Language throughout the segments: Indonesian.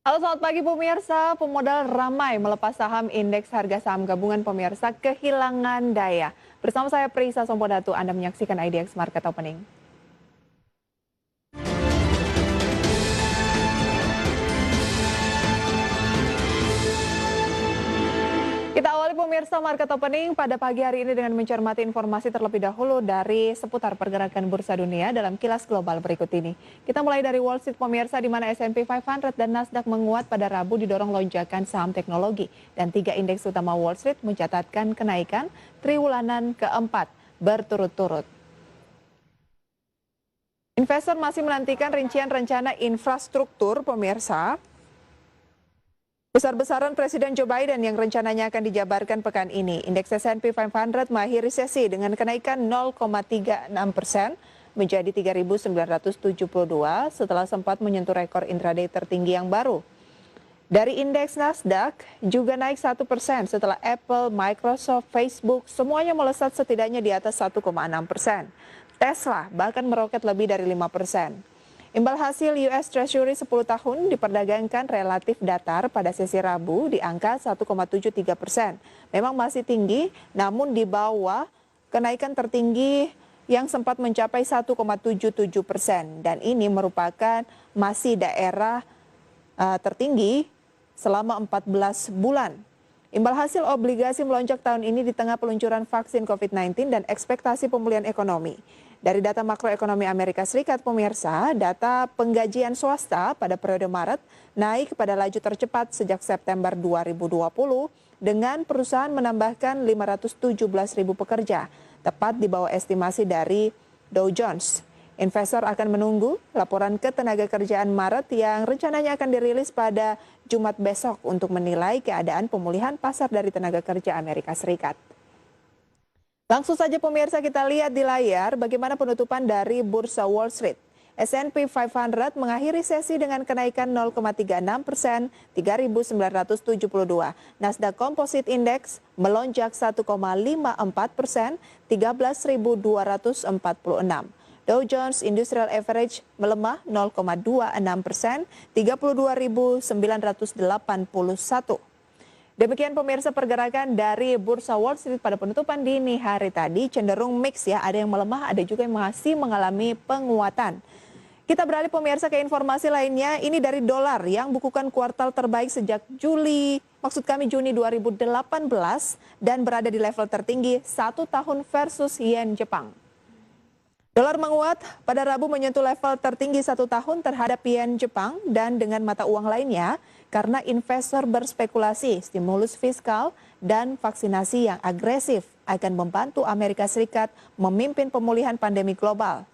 Halo selamat pagi pemirsa, pemodal ramai melepas saham indeks harga saham gabungan pemirsa kehilangan daya. Bersama saya Prisa Sompodatu, Anda menyaksikan IDX Market Opening. Kita awali pemirsa market opening pada pagi hari ini dengan mencermati informasi terlebih dahulu dari seputar pergerakan bursa dunia dalam kilas global berikut ini. Kita mulai dari Wall Street pemirsa di mana S&P 500 dan Nasdaq menguat pada Rabu didorong lonjakan saham teknologi dan tiga indeks utama Wall Street mencatatkan kenaikan triwulan keempat berturut-turut. Investor masih menantikan rincian rencana infrastruktur pemirsa. Besar-besaran Presiden Joe Biden yang rencananya akan dijabarkan pekan ini. Indeks S&P 500 mengakhiri sesi dengan kenaikan 0,36% menjadi 3.972 setelah sempat menyentuh rekor intraday tertinggi yang baru. Dari indeks Nasdaq juga naik 1% setelah Apple, Microsoft, Facebook semuanya melesat setidaknya di atas 1,6%. Tesla bahkan meroket lebih dari 5%. Imbal hasil US Treasury 10 tahun diperdagangkan relatif datar pada sesi Rabu di angka 1,73%. Memang masih tinggi, namun di bawah kenaikan tertinggi yang sempat mencapai 1,77%. Dan ini merupakan masih daerah tertinggi selama 14 bulan. Imbal hasil obligasi melonjak tahun ini di tengah peluncuran vaksin COVID-19 dan ekspektasi pemulihan ekonomi. Dari data makroekonomi Amerika Serikat, pemirsa, data penggajian swasta pada periode Maret naik pada laju tercepat sejak September 2020 dengan perusahaan menambahkan 517.000 pekerja, tepat di bawah estimasi dari Dow Jones. Investor akan menunggu laporan ketenagakerjaan Maret yang rencananya akan dirilis pada Jumat besok untuk menilai keadaan pemulihan pasar dari tenaga kerja Amerika Serikat. Langsung saja pemirsa kita lihat di layar bagaimana penutupan dari Bursa Wall Street. S&P 500 mengakhiri sesi dengan kenaikan 0,36%, 3.972. Nasdaq Composite Index melonjak 1,54%, 13.246. Dow Jones Industrial Average melemah 0,26%, 32.981. Demikian pemirsa pergerakan dari Bursa Wall Street pada penutupan dini hari tadi cenderung mix ya, ada yang melemah, ada juga yang masih mengalami penguatan. Kita beralih pemirsa ke informasi lainnya, ini dari dolar yang bukukan kuartal terbaik sejak Juni 2018 dan berada di level tertinggi 1 tahun versus yen Jepang. Dolar menguat pada Rabu menyentuh level tertinggi 1 tahun terhadap yen Jepang dan dengan mata uang lainnya karena investor berspekulasi stimulus fiskal dan vaksinasi yang agresif akan membantu Amerika Serikat memimpin pemulihan pandemi global.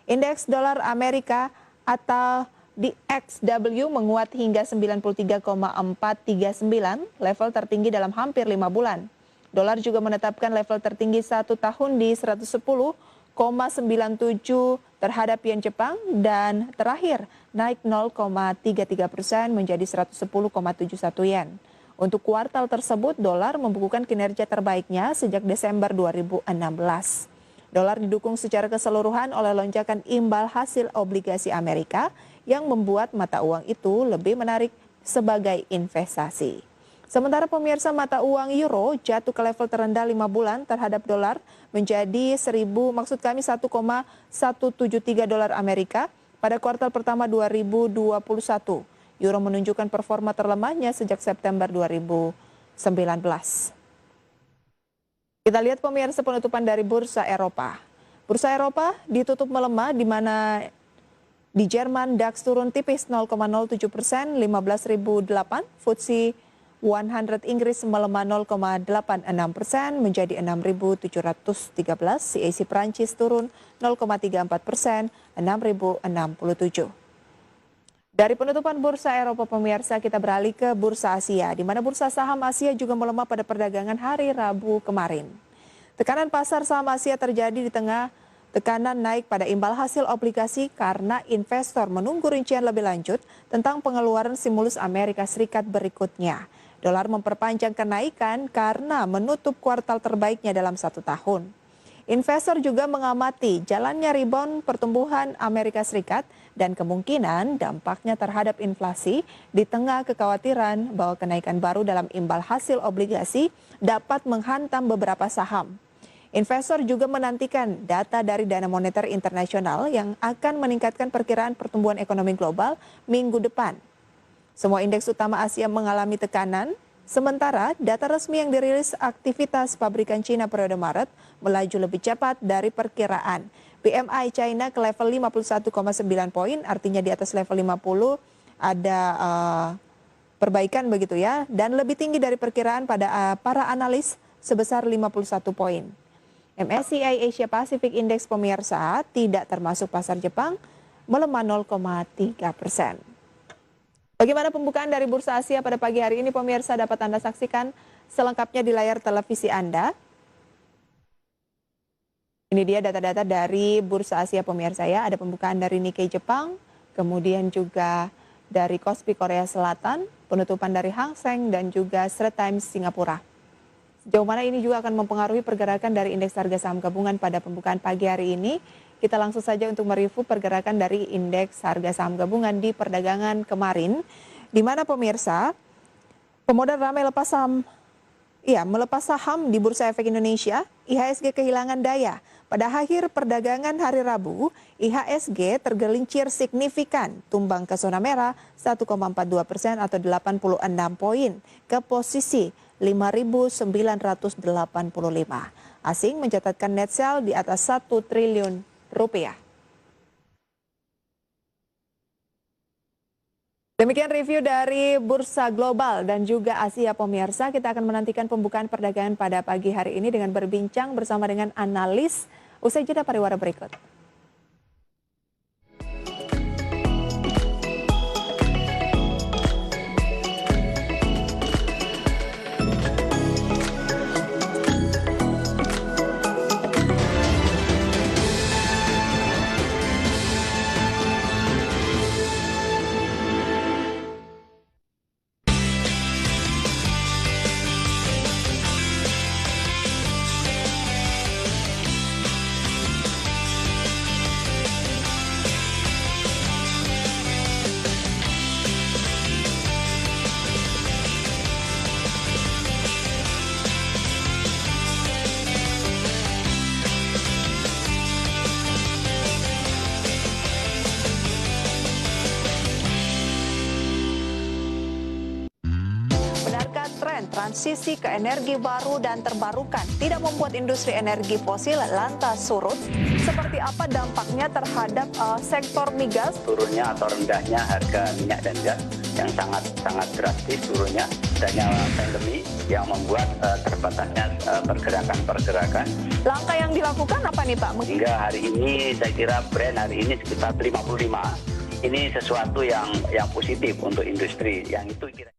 Indeks dolar Amerika atau DXY menguat hingga 93,439, level tertinggi dalam hampir 5 bulan. Dolar juga menetapkan level tertinggi 1 tahun di 110,97 terhadap yen Jepang dan terakhir naik 0,33% menjadi 110,71 yen. Untuk kuartal tersebut, dolar membukukan kinerja terbaiknya sejak Desember 2016. Dolar didukung secara keseluruhan oleh lonjakan imbal hasil obligasi Amerika yang membuat mata uang itu lebih menarik sebagai investasi. Sementara pemirsa mata uang euro jatuh ke level terendah 5 bulan terhadap dolar menjadi 1,173 dolar Amerika pada kuartal pertama 2021. Euro menunjukkan performa terlemahnya sejak September 2019. Kita lihat pemirsa penutupan dari Bursa Eropa. Bursa Eropa ditutup melemah di mana di Jerman DAX turun tipis 0,07%, 15.008, FTSE 100 Inggris melemah 0,86% menjadi 6.713, CAC Prancis turun 0,34%, 6.067. Dari penutupan Bursa Eropa pemirsa kita beralih ke Bursa Asia, di mana bursa saham Asia juga melemah pada perdagangan hari Rabu kemarin. Tekanan pasar saham Asia terjadi di tengah tekanan naik pada imbal hasil obligasi karena investor menunggu rincian lebih lanjut tentang pengeluaran stimulus Amerika Serikat berikutnya. Dolar memperpanjang kenaikan karena menutup kuartal terbaiknya dalam 1 tahun. Investor juga mengamati jalannya rebound pertumbuhan Amerika Serikat dan kemungkinan dampaknya terhadap inflasi di tengah kekhawatiran bahwa kenaikan baru dalam imbal hasil obligasi dapat menghantam beberapa saham. Investor juga menantikan data dari Dana Moneter Internasional yang akan meningkatkan perkiraan pertumbuhan ekonomi global minggu depan. Semua indeks utama Asia mengalami tekanan. Sementara data resmi yang dirilis aktivitas pabrikan Cina periode Maret melaju lebih cepat dari perkiraan. PMI China ke level 51,9 poin, artinya di atas level 50 ada perbaikan begitu ya, dan lebih tinggi dari perkiraan pada para analis sebesar 51 poin. MSCI Asia Pacific Index pemirsa tidak termasuk pasar Jepang melemah 0,3%. Bagaimana pembukaan dari Bursa Asia pada pagi hari ini pemirsa dapat Anda saksikan selengkapnya di layar televisi Anda. Ini dia data-data dari Bursa Asia pemirsa ya. Ada pembukaan dari Nikkei Jepang, kemudian juga dari Kospi Korea Selatan, penutupan dari Hang Seng dan juga Straits Times Singapura. Sejauh mana ini juga akan mempengaruhi pergerakan dari indeks harga saham gabungan pada pembukaan pagi hari ini. Kita langsung saja untuk mereview pergerakan dari indeks harga saham gabungan di perdagangan kemarin, di mana pemirsa pemodal ramai melepas saham di Bursa Efek Indonesia. IHSG kehilangan daya. Pada akhir perdagangan hari Rabu, IHSG tergelincir signifikan, tumbang ke zona merah 1,42% atau 86 poin ke posisi 5.985. Asing mencatatkan net sell di atas 1 triliun rupiah. Demikian review dari Bursa Global dan juga Asia pemirsa. Kita akan menantikan pembukaan perdagangan pada pagi hari ini dengan berbincang bersama dengan analis usai jeda pariwara berikut. Transisi ke energi baru dan terbarukan tidak membuat industri energi fosil lantas surut. Seperti apa dampaknya terhadap sektor migas? Turunnya atau rendahnya harga minyak dan gas yang sangat drastis turunnya, adanya pandemi yang membuat terbatasnya pergerakan. Langkah yang dilakukan apa nih Pak? Hingga hari ini saya kira Brent hari ini sekitar 55. Ini sesuatu yang positif untuk industri yang itu kira.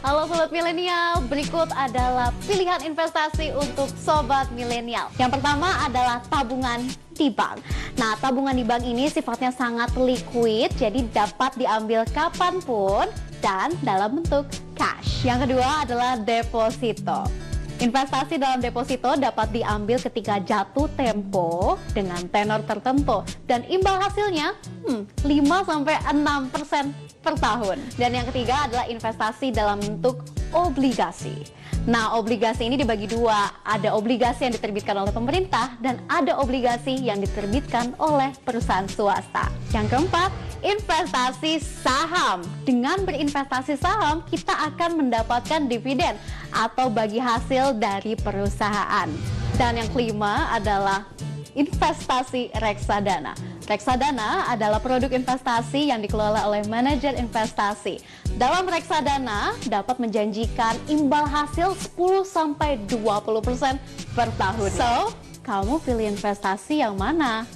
Halo Sobat Milenial, berikut adalah pilihan investasi untuk Sobat Milenial. Yang pertama adalah tabungan di bank. Nah, tabungan di bank ini sifatnya sangat liquid, jadi dapat diambil kapanpun dan dalam bentuk cash. Yang kedua adalah deposito. Investasi dalam deposito dapat diambil ketika jatuh tempo dengan tenor tertentu dan imbal hasilnya 5-6% per tahun. Dan yang ketiga adalah investasi dalam bentuk obligasi. Nah, obligasi ini dibagi dua. Ada obligasi yang diterbitkan oleh pemerintah dan ada obligasi yang diterbitkan oleh perusahaan swasta. Yang keempat, investasi saham. Dengan berinvestasi saham, kita akan mendapatkan dividen atau bagi hasil dari perusahaan. Dan yang kelima adalah investasi reksadana. Reksadana adalah produk investasi yang dikelola oleh manajer investasi. Dalam reksadana dapat menjanjikan imbal hasil 10-20% per tahun. So, kamu pilih investasi yang mana?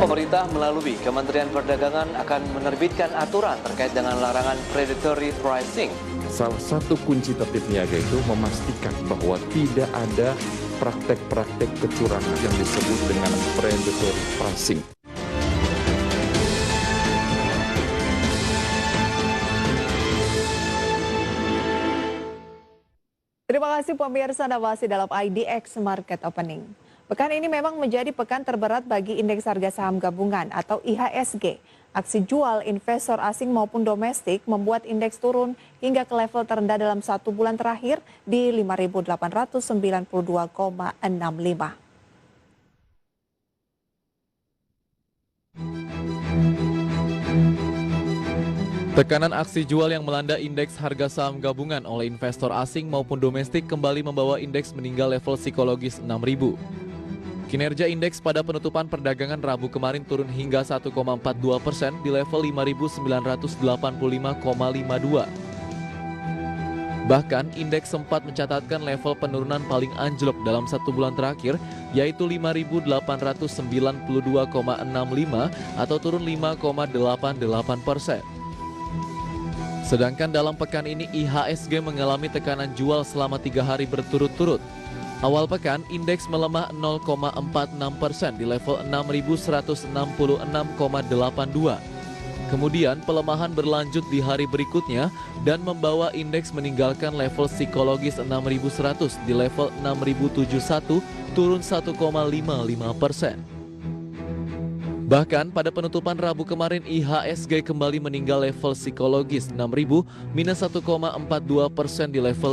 Pemerintah melalui Kementerian Perdagangan akan menerbitkan aturan terkait dengan larangan predatory pricing. Salah satu kunci tertib niaga itu memastikan bahwa tidak ada praktek-praktek kecurangan yang disebut dengan predatory pricing. Terima kasih pemirsa, Anda masih dalam IDX Market Opening. Pekan ini memang menjadi pekan terberat bagi indeks harga saham gabungan atau IHSG. Aksi jual investor asing maupun domestik membuat indeks turun hingga ke level terendah dalam 1 bulan terakhir di 5.892,65. Tekanan aksi jual yang melanda indeks harga saham gabungan oleh investor asing maupun domestik kembali membawa indeks meninggal level psikologis 6.000. Kinerja indeks pada penutupan perdagangan Rabu kemarin turun hingga 1,42% di level 5.985,52. Bahkan indeks sempat mencatatkan level penurunan paling anjlok dalam 1 bulan terakhir, yaitu 5.892,65 atau turun 5,88%. Sedangkan dalam pekan ini IHSG mengalami tekanan jual selama 3 hari berturut-turut. Awal pekan, indeks melemah 0,46% di level 6.166,82. Kemudian pelemahan berlanjut di hari berikutnya dan membawa indeks meninggalkan level psikologis 6.100 di level 6.071, turun 1,55%. Bahkan pada penutupan Rabu kemarin IHSG kembali meninggal level psikologis 6.000 minus 1,42% di level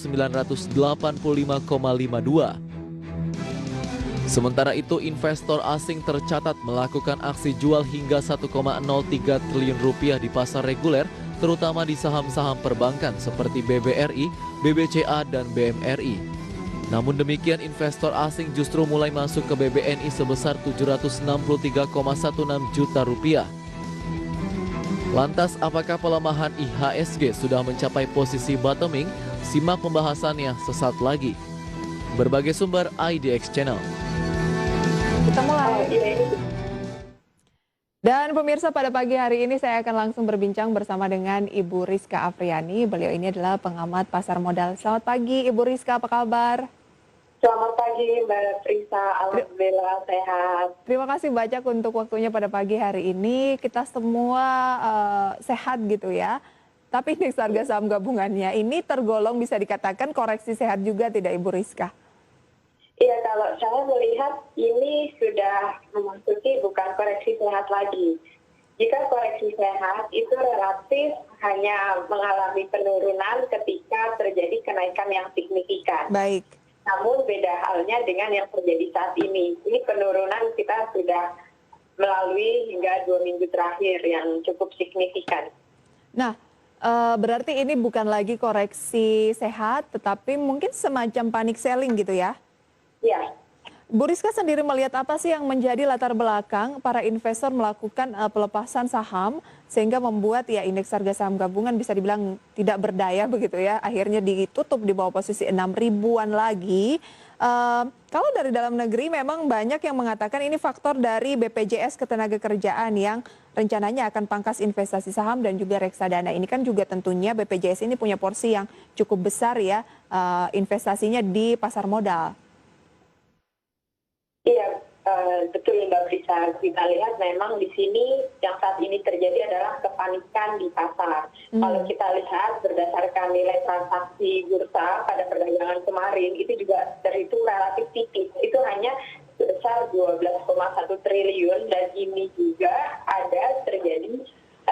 5.985,52. Sementara itu investor asing tercatat melakukan aksi jual hingga 1,03 triliun rupiah di pasar reguler, terutama di saham-saham perbankan seperti BBRI, BBCA, dan BMRI. Namun demikian investor asing justru mulai masuk ke BBNI sebesar 763,16 juta rupiah. Lantas apakah pelemahan IHSG sudah mencapai posisi bottoming? Simak pembahasannya sesaat lagi. Berbagai sumber IDX Channel. Kita mulai. Dan pemirsa, pada pagi hari ini saya akan langsung berbincang bersama dengan Ibu Rizka Afriani. Beliau ini adalah pengamat pasar modal. Selamat pagi Ibu Rizka, apa kabar? Selamat pagi Mbak Prisa, alhamdulillah sehat. Terima kasih banyak untuk waktunya pada pagi hari ini. Kita semua sehat gitu ya. Tapi indeks harga saham gabungannya ini tergolong bisa dikatakan koreksi sehat juga tidak Ibu Rizka? Iya, kalau saya melihat ini sudah memasuki bukan koreksi sehat lagi. Jika koreksi sehat itu relatif hanya mengalami penurunan ketika terjadi kenaikan yang signifikan. Baik. Namun beda halnya dengan yang terjadi saat ini. Ini penurunan kita sudah melalui hingga 2 minggu terakhir yang cukup signifikan. Nah, berarti ini bukan lagi koreksi sehat, tetapi mungkin semacam panic selling gitu ya? Ya. Bu Rizka sendiri melihat apa sih yang menjadi latar belakang para investor melakukan pelepasan saham sehingga membuat ya indeks harga saham gabungan bisa dibilang tidak berdaya begitu ya, akhirnya ditutup di bawah posisi 6.000-an lagi. Kalau dari dalam negeri memang banyak yang mengatakan ini faktor dari BPJS Ketenagakerjaan yang rencananya akan pangkas investasi saham dan juga reksadana. Ini kan juga tentunya BPJS ini punya porsi yang cukup besar ya investasinya di pasar modal. Iya, betul Mbak Prisa. Kita lihat memang di sini yang saat ini terjadi adalah kepanikan di pasar. Kalau kita lihat berdasarkan nilai transaksi bursa pada perdagangan kemarin, itu juga terhitung relatif tipis. Itu hanya sebesar 12,1 triliun dan ini juga ada terjadi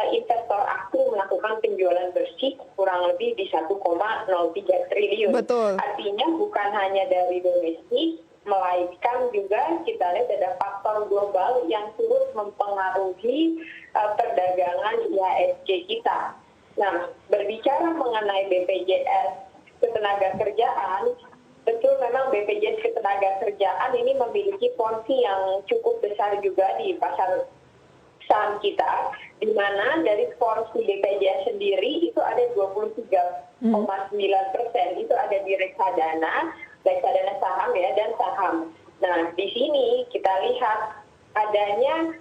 investor asing melakukan penjualan bersih kurang lebih di 1,03 triliun. Betul. Artinya bukan hanya dari domestik, melainkan juga kita lihat ada faktor global yang turut mempengaruhi perdagangan IHSG kita. Nah, berbicara mengenai BPJS Ketenagakerjaan, betul memang BPJS Ketenagakerjaan ini memiliki porsi yang cukup besar juga di pasar saham kita, di mana dari porsi BPJS sendiri itu ada 23,9%, itu ada di reksadana saham ya dan saham. Nah, di sini kita lihat adanya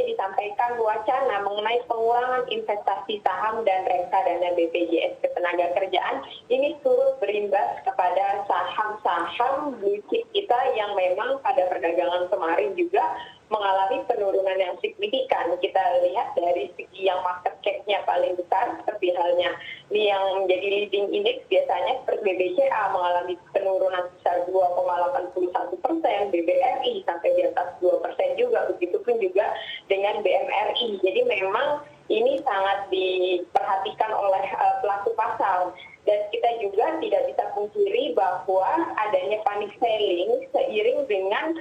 disampaikan wacana mengenai pengurangan investasi saham dan reksadana BPJS Ketenagakerjaan. Ini turut berimbas kepada saham-saham blue chip kita yang memang pada perdagangan kemarin juga mengalami penurunan yang signifikan. Kita lihat dari segi yang market cap-nya paling besar seperti halnya Nia yang menjadi leading index biasanya seperti BBCA mengalami penurunan sebesar 2,81%, BBRI sampai di atas 2% juga, begitupun juga dengan BMRI. Jadi memang ini sangat diperhatikan oleh pelaku pasar. Dan kita juga tidak bisa pungkiri bahwa adanya panic selling seiring dengan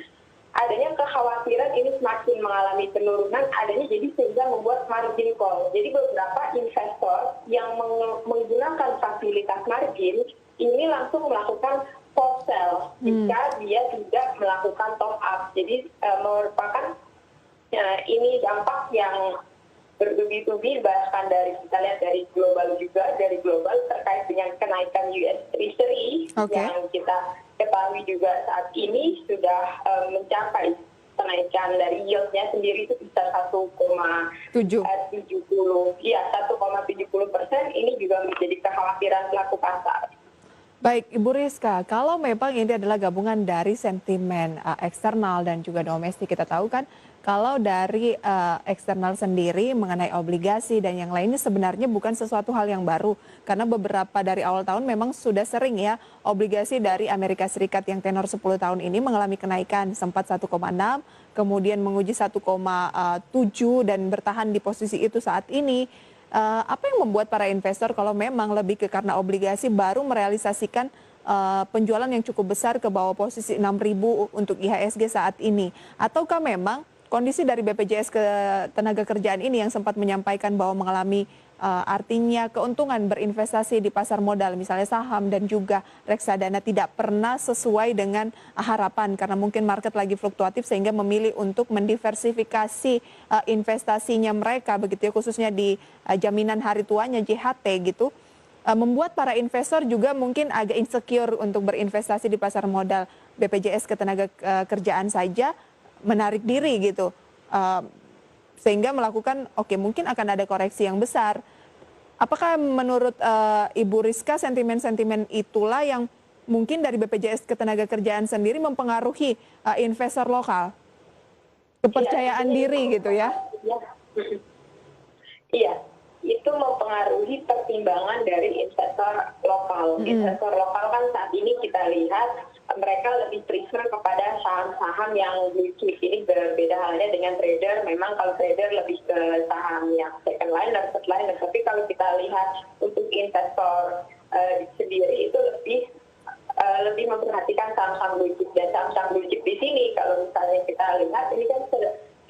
adanya kekhawatiran ini semakin mengalami penurunan, adanya jadi sehingga membuat margin call. Jadi beberapa investor yang menggunakan fasilitas margin ini langsung melakukan forward sell jika dia tidak melakukan top up. Jadi merupakan ini dampak yang bertubi-tubi, bahkan dari kita lihat dari global juga, dari global terkait dengan kenaikan US Treasury yang kita ketahui juga saat ini sudah mencapai kenaikan dari yieldnya sendiri itu bisa 1,70%. Ya, 1,70%. Ini juga menjadi kekhawatiran pelaku pasar. Baik, Ibu Rizka, kalau memang ini adalah gabungan dari sentimen eksternal dan juga domestik, kita tahu kan kalau dari eksternal sendiri mengenai obligasi dan yang lainnya sebenarnya bukan sesuatu hal yang baru. Karena beberapa dari awal tahun memang sudah sering ya obligasi dari Amerika Serikat yang tenor 10 tahun ini mengalami kenaikan sempat 1,6, kemudian menguji 1,7 dan bertahan di posisi itu saat ini. Apa yang membuat para investor kalau memang lebih ke karena obligasi baru merealisasikan penjualan yang cukup besar ke bawah posisi 6.000 untuk IHSG saat ini? Ataukah memang kondisi dari BPJS Ketenagakerjaan ini yang sempat menyampaikan bahwa mengalami artinya keuntungan berinvestasi di pasar modal, misalnya saham dan juga reksadana tidak pernah sesuai dengan harapan karena mungkin market lagi fluktuatif sehingga memilih untuk mendiversifikasi investasinya mereka begitu ya, khususnya di jaminan hari tuanya JHT gitu, membuat para investor juga mungkin agak insecure untuk berinvestasi di pasar modal. BPJS Ketenagakerjaan saja menarik diri gitu. Sehingga melakukan mungkin akan ada koreksi yang besar. Apakah menurut Ibu Rizka sentimen-sentimen itulah yang mungkin dari BPJS Ketenagakerjaan sendiri mempengaruhi investor lokal? Kepercayaan diri gitu ya? Iya, itu mempengaruhi pertimbangan dari investor lokal. Investor lokal kan saat ini kita lihat mereka lebih prefer kepada saham-saham yang blue chip. Ini berbeda halnya dengan trader. Memang kalau trader lebih ke saham yang second liner, third liner. Tapi kalau kita lihat untuk investor sendiri itu lebih memperhatikan saham-saham blue chip. Dan saham-saham blue chip di sini kalau misalnya kita lihat ini kan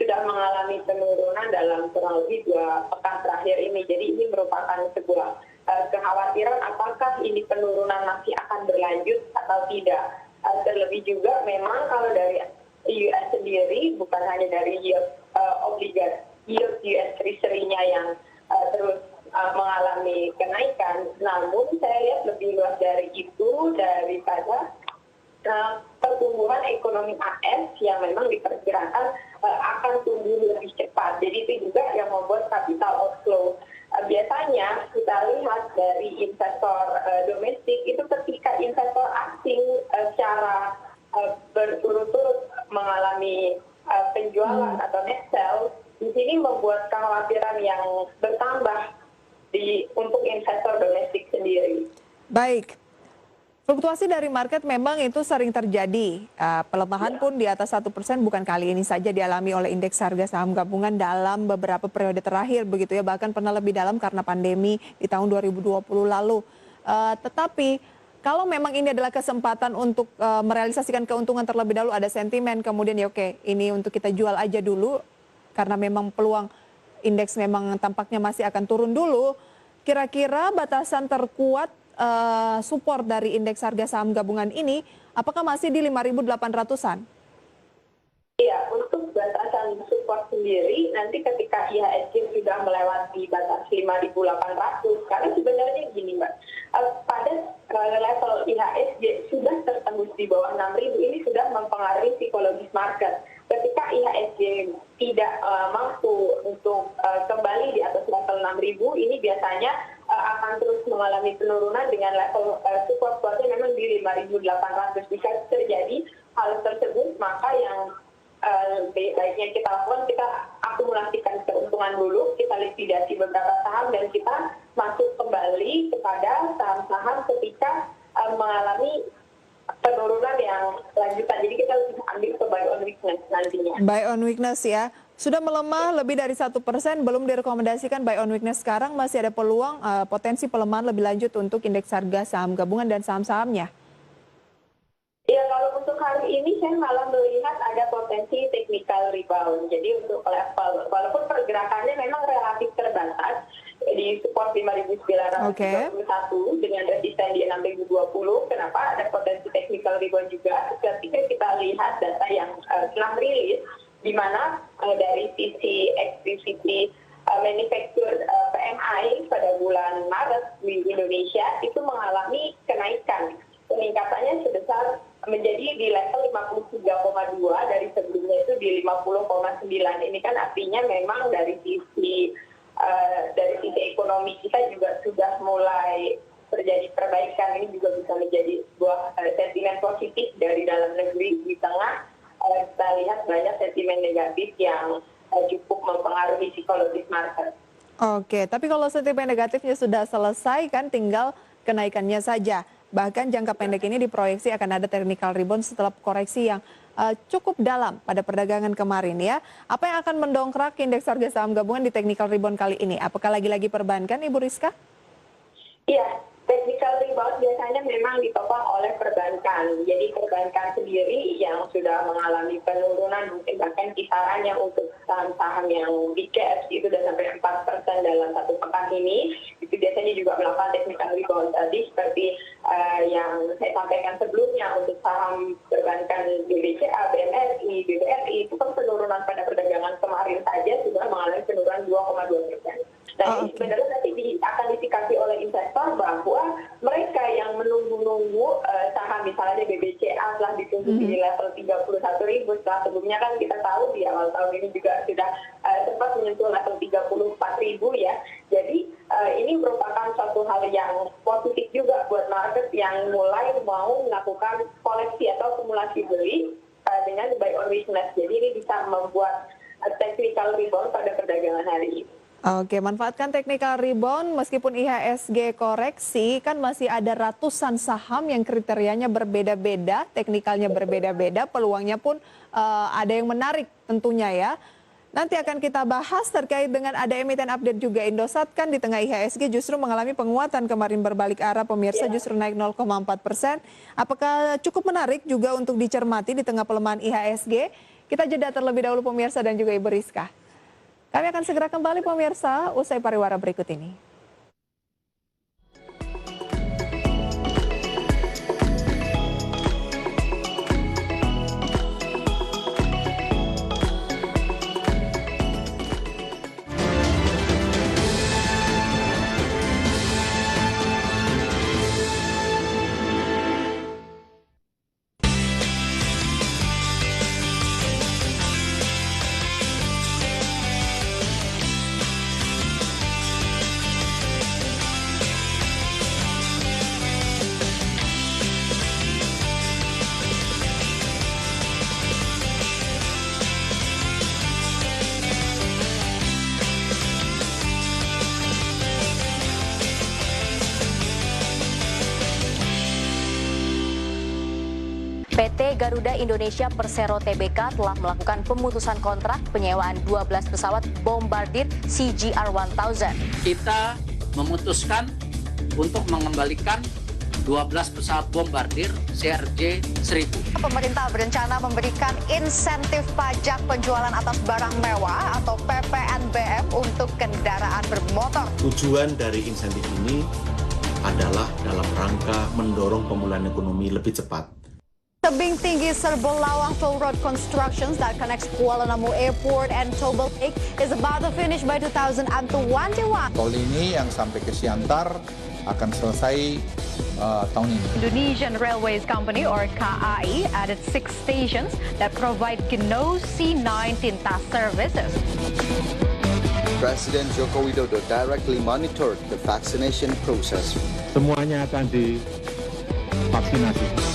sudah mengalami penurunan dalam kurang lebih 2 pekan terakhir ini. Jadi ini merupakan sebuah kekhawatiran apakah ini penurunan masih akan berlanjut atau tidak. Terlebih juga memang kalau dari US sendiri bukan hanya dari obligasi yield US Treasury-nya yang terus mengalami kenaikan, namun saya lihat lebih luas dari itu daripada pertumbuhan ekonomi AS yang memang diperkirakan akan tumbuh lebih cepat. Jadi itu juga yang membuat capital outflow. Biasanya kita lihat dari investor domestik itu ketika investor asing secara berturut-turut mengalami penjualan atau net sell, di sini membuat kekhawatiran yang bertambah untuk investor domestik sendiri. Baik. Fluktuasi dari market memang itu sering terjadi. Pelemahan pun di atas 1% bukan kali ini saja dialami oleh indeks harga saham gabungan dalam beberapa periode terakhir begitu ya. Bahkan pernah lebih dalam karena pandemi di tahun 2020 lalu. Tetapi kalau memang ini adalah kesempatan untuk merealisasikan keuntungan terlebih dahulu, ada sentimen kemudian ya ini untuk kita jual aja dulu karena memang peluang indeks memang tampaknya masih akan turun dulu. Kira-kira batasan terkuat support dari indeks harga saham gabungan ini, apakah masih di 5.800-an? Iya, untuk batasan support sendiri, nanti ketika IHSG sudah melewati batas 5.800, karena sebenarnya gini Mbak, pada level IHSG sudah tertembus di bawah 6.000, ini sudah mempengaruhi psikologis market. Ketika IHSG tidak mampu untuk kembali di atas level 6.000, ini biasanya akan terus mengalami penurunan dengan level support-supportnya memang di 5.800. Jika terjadi hal tersebut, maka yang baiknya kita lakukan, kita mengakumulasikan keuntungan dulu, kita likuidasi beberapa saham dan kita masuk kembali kepada saham-saham ketika mengalami penurunan yang lanjutan. Jadi kita lebih ambil ke buy on weakness nantinya. Buy on weakness ya. Sudah melemah lebih dari 1%, belum direkomendasikan buy on weakness sekarang, masih ada peluang potensi pelemahan lebih lanjut untuk indeks harga saham gabungan dan saham-sahamnya. Ya, kalau untuk hari ini saya malah melihat ada potensi technical rebound. Jadi untuk level, walaupun pergerakannya memang relatif terbatas, di support 5.921 dengan resisten di 6.020. Kenapa ada potensi technical rebound juga? Ketika kita lihat data yang telah rilis, di mana dari sisi activity manufacture PMI pada bulan Maret di Indonesia itu mengalami kenaikan. Peningkatannya sebesar menjadi di level 53,2 dari sebelumnya itu di 50,9. Ini kan artinya memang dari sisi ekonomi kita juga sudah mulai terjadi perbaikan. Ini juga bisa menjadi sebuah sentimen positif dari dalam negeri di tengah kita lihat banyak sentimen negatif yang cukup mempengaruhi psikologis market. Oke, tapi kalau sentimen negatifnya sudah selesai kan tinggal kenaikannya saja. Bahkan jangka pendek ini diproyeksi akan ada technical rebound setelah koreksi yang cukup dalam pada perdagangan kemarin ya. Apa yang akan mendongkrak indeks harga saham gabungan di technical rebound kali ini? Apakah lagi-lagi perbankan, Ibu Rizka? Iya, technical rebound biasanya memang ditopang oleh perbankan. Jadi perbankan sendiri yang sudah mengalami penurunan, mungkin bahkan kisarannya untuk saham-saham yang big caps itu sudah sampai 4% dalam satu pekan ini. Itu biasanya juga melakukan technical rebound tadi seperti yang saya sampaikan sebelumnya untuk saham perbankan BBCA, BMRI, BBRI itu kan penurunan pada perdagangan kemarin saja sudah mengalami penurunan 2,2%. Nah, ini sebenarnya nanti akan disikapi oleh investor bahwa mereka yang menunggu-nunggu saham misalnya BBCA telah ditunggu di level 31.000, setelah sebelumnya kan kita tahu di awal tahun ini juga sudah sempat menyentuh level 34.000 ya. Jadi ini merupakan suatu hal yang positif juga buat market yang mulai mau melakukan koleksi atau akumulasi beli dengan buy on weakness. Jadi ini bisa membuat technical rebound pada perdagangan hari ini. Oke, manfaatkan technical rebound meskipun IHSG koreksi, kan masih ada ratusan saham yang kriterianya berbeda-beda, teknikalnya berbeda-beda, peluangnya pun ada yang menarik tentunya ya. Nanti akan kita bahas terkait dengan ada emiten update juga. Indosat kan di tengah IHSG justru mengalami penguatan kemarin berbalik arah, pemirsa justru naik 0,4%. Apakah cukup menarik juga untuk dicermati di tengah pelemahan IHSG? Kita jeda terlebih dahulu pemirsa dan juga Ibu Rizka. Kami akan segera kembali pemirsa usai pariwara berikut ini. PT Garuda Indonesia Persero Tbk telah melakukan pemutusan kontrak penyewaan 12 pesawat Bombardier CGR-1000. Kita memutuskan untuk mengembalikan 12 pesawat Bombardier CRJ-1000. Pemerintah berencana memberikan insentif pajak penjualan atas barang mewah atau PPNBM untuk kendaraan bermotor. Tujuan dari insentif ini adalah dalam rangka mendorong pemulihan ekonomi lebih cepat. Tebing tinggi Serbelawang Toll Road Constructions that connects Kuala Namu Airport and Tobel Lake is about to finish by 2021. Tol ini yang sampai ke Siantar akan selesai tahun ini. Indonesian Railways Company or KAI added 6 stations that provide GNOS C9 Tintas services. President Joko Widodo directly monitored the vaccination process. Semuanya akan divaksinasi.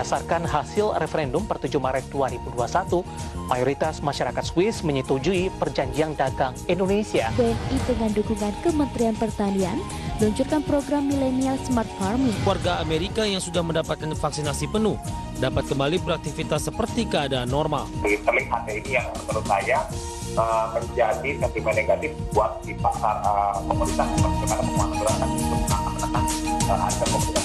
Berdasarkan hasil referendum per 7 Maret 2021, mayoritas masyarakat Swiss menyetujui perjanjian dagang Indonesia. BNI dengan dukungan Kementerian Pertanian meluncurkan program Millennial Smart Farming. Warga Amerika yang sudah mendapatkan vaksinasi penuh dapat kembali beraktivitas seperti keadaan normal. Terlihat ini yang menurut saya menjadi sentimen negatif buat di pasar komoditas seperti karena penguatan harga komoditas.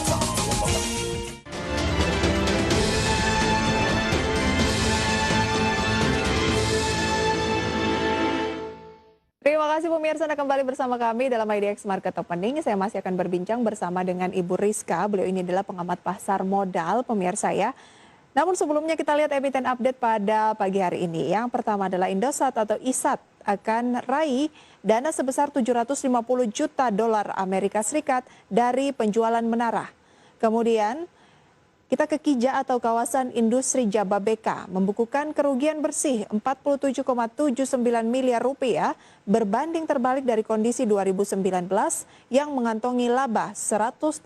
Terima kasih pemirsa, Anda kembali bersama kami dalam IDX Market Opening. Saya masih akan berbincang bersama dengan Ibu Rizka. Beliau ini adalah pengamat pasar modal, pemirsa ya. Namun sebelumnya kita lihat emiten update pada pagi hari ini. Yang pertama adalah Indosat atau ISAT akan raih dana sebesar 750 juta dolar Amerika Serikat dari penjualan menara. Kemudian kita ke Kija atau kawasan industri Jababeka membukukan kerugian bersih 47,79 miliar rupiah berbanding terbalik dari kondisi 2019 yang mengantongi laba 118,81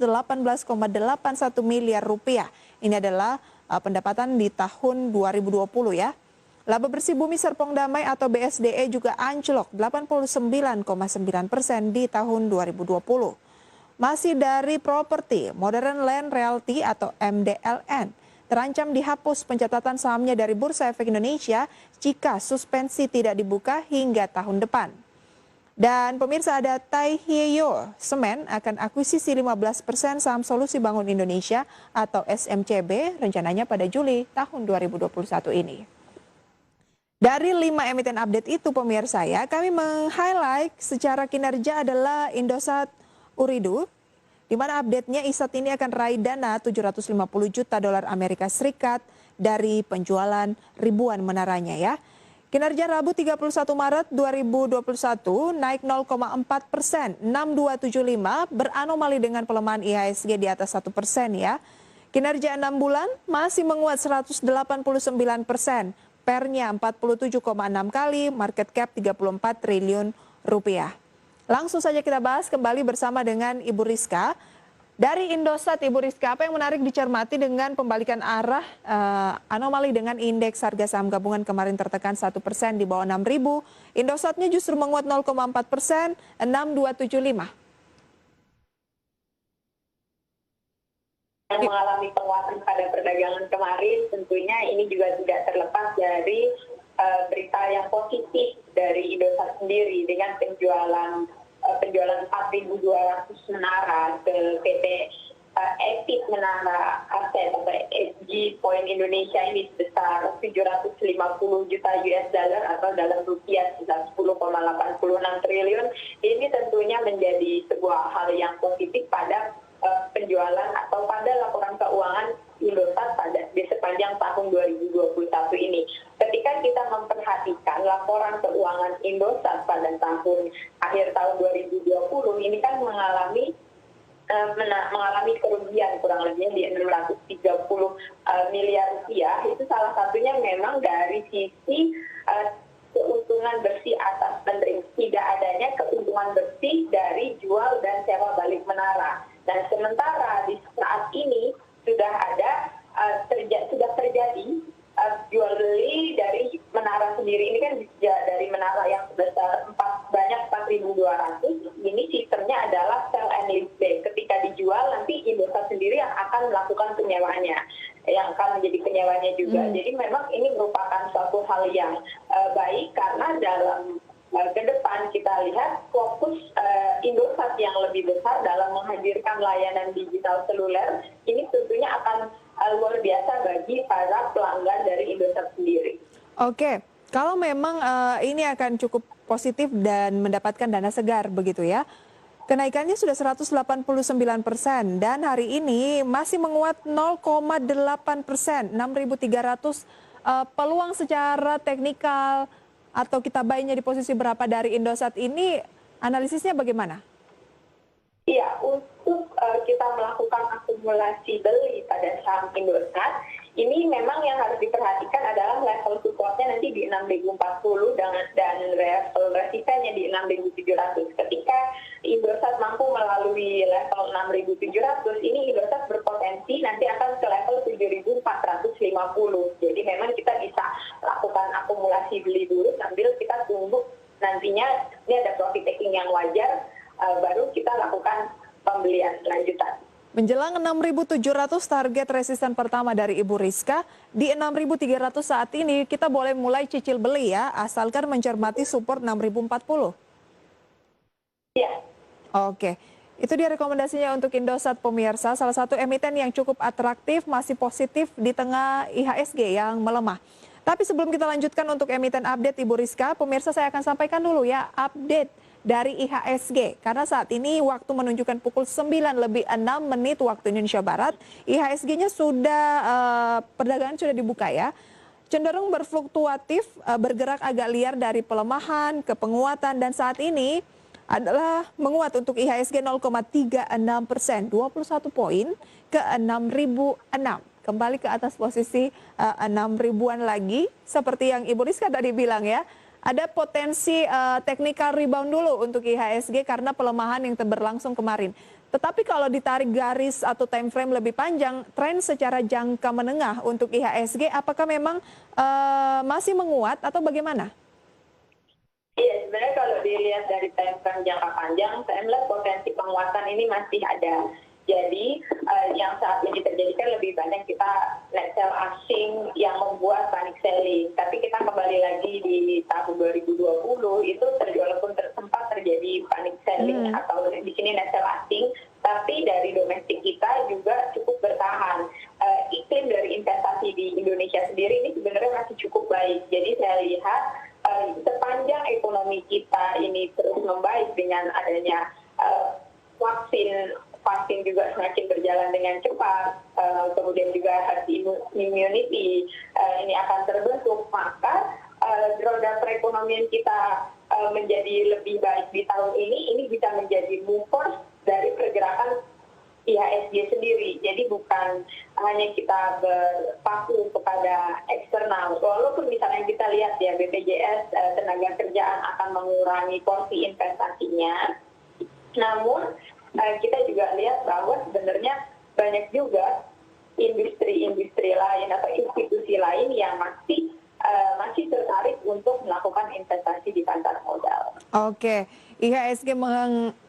miliar rupiah. Ini adalah pendapatan di tahun 2020 ya. Laba bersih Bumi Serpong Damai atau BSDE juga anjlok 89,9% di tahun 2020. Masih dari properti, Modern Land Realty atau MDLN terancam dihapus pencatatan sahamnya dari Bursa Efek Indonesia jika suspensi tidak dibuka hingga tahun depan. Dan pemirsa, ada Taihyeyo Semen akan akuisisi 15% saham Solusi Bangun Indonesia atau SMCB rencananya pada Juli tahun 2021 ini. Dari 5 emiten update itu pemirsa ya, kami meng-highlight secara kinerja adalah Indosat Ooredoo, di mana update-nya ISAT ini akan raih dana 750 juta dolar Amerika Serikat dari penjualan ribuan menaranya ya. Kinerja Rabu 31 Maret 2021 naik 0,4%, 6275 beranomali dengan pelemahan IHSG di atas 1% ya. Kinerja 6 bulan masih menguat 189%, pernya 47,6 kali, market cap 34 triliun rupiah. Langsung saja kita bahas kembali bersama dengan Ibu Rizka. Dari Indosat, Ibu Rizka, apa yang menarik dicermati dengan pembalikan arah anomali dengan indeks harga saham gabungan kemarin tertekan 1% di bawah 6.000. Indosatnya justru menguat 0,4%, 6275. Yang mengalami penguatan pada perdagangan kemarin tentunya ini juga tidak terlepas dari berita yang positif dari Indosat sendiri dengan penjualan 4.200 menara ke PT Epit Menara Aset atau SG Point Indonesia ini sebesar 750 juta US dollar atau dalam rupiah sebesar 10,86 triliun. Ini tentunya menjadi sebuah hal yang positif pada penjualan atau pada laporan keuangan Indosat di sepanjang tahun 2021 ini. Ketika kita memperhatikan laporan keuangan Indosat pada akhir tahun 2020 ini kan mengalami kerugian kurang lebih di 630 miliar rupiah. Itu salah satunya memang dari sisi keuntungan bersih atas penerima, tidak adanya keuntungan bersih dari jual dan sewa balik menara. Dan sementara di saat ini sudah terjadi jual beli dari menara sendiri. Ini kan dari menara yang sebesar 4.200, ini sistemnya adalah sell and lease back. Ketika dijual nanti Indosat sendiri yang akan melakukan penyewaannya, yang akan menjadi penyewanya juga. Jadi memang ini merupakan suatu hal yang baik karena dalam ke depan kita lihat fokus Indosat yang lebih besar dalam menghadirkan layanan digital seluler ini tentunya akan luar biasa bagi para pelanggan dari Indosat sendiri. Oke, kalau memang ini akan cukup positif dan mendapatkan dana segar begitu ya. Kenaikannya sudah 189% dan hari ini masih menguat 0,8%, 6.300. Peluang secara teknikal atau kita buy-nya di posisi berapa dari Indosat ini, analisisnya bagaimana? Iya, untuk kita melakukan akumulasi beli pada saham Indosat, ini memang yang harus diperhatikan adalah level supportnya nanti di 6.040 dan level resistennya di 6.700. Ketika Indosat mampu melalui level 6.700, ini Indosat berpotensi nanti akan ke level 7.450. Jadi memang kita bisa lakukan akumulasi beli dulu sambil kita tunggu nantinya ini ada profit taking yang wajar, baru kita lakukan pembelian lanjutan. Menjelang 6.700 target resisten pertama dari Ibu Rizka, di 6.300 saat ini kita boleh mulai cicil beli ya, asalkan mencermati support 6.040. Iya. Oke, itu dia rekomendasinya untuk Indosat pemirsa, salah satu emiten yang cukup atraktif, masih positif di tengah IHSG yang melemah. Tapi sebelum kita lanjutkan untuk emiten update Ibu Rizka, pemirsa saya akan sampaikan dulu ya update dari IHSG. Karena saat ini waktu menunjukkan pukul 9:06 waktu Indonesia Barat, IHSG-nya sudah, perdagangan sudah dibuka ya. Cenderung berfluktuatif, bergerak agak liar dari pelemahan ke penguatan, dan saat ini adalah menguat untuk IHSG 0,36%, 21 poin ke 6.006. Kembali ke atas posisi 6.000-an lagi, seperti yang Ibu Rizka tadi bilang ya. Ada potensi technical rebound dulu untuk IHSG karena pelemahan yang berlangsung kemarin. Tetapi kalau ditarik garis atau time frame lebih panjang, tren secara jangka menengah untuk IHSG apakah memang masih menguat atau bagaimana? Iya, sebenarnya kalau dilihat dari time frame jangka panjang, saya melihat potensi penguatan ini masih ada. Jadi yang saat ini terjadi kan lebih banyak kita net sell asing yang membuat panic selling. Tapi kita kembali lagi di tahun 2020 itu walaupun sempat terjadi panic selling atau di sini net sell asing, tapi dari domestik kita juga cukup bertahan. Iklim dari investasi di Indonesia sendiri ini sebenarnya masih cukup baik. Jadi saya lihat sepanjang ekonomi kita ini terus membaik dengan adanya vaksin juga semakin berjalan dengan cepat, kemudian juga herd immunity ini akan terbentuk, maka roda perekonomian kita menjadi lebih baik di tahun ini bisa menjadi movers dari pergerakan IHSG sendiri. Jadi bukan hanya kita berpaku kepada eksternal, walaupun misalnya kita lihat ya BPJS tenaga kerjaan akan mengurangi porsi investasinya, namun kita juga lihat bahwa sebenarnya banyak juga industri-industri lain atau institusi lain yang masih tertarik untuk melakukan investasi di pasar modal. Oke, IHSG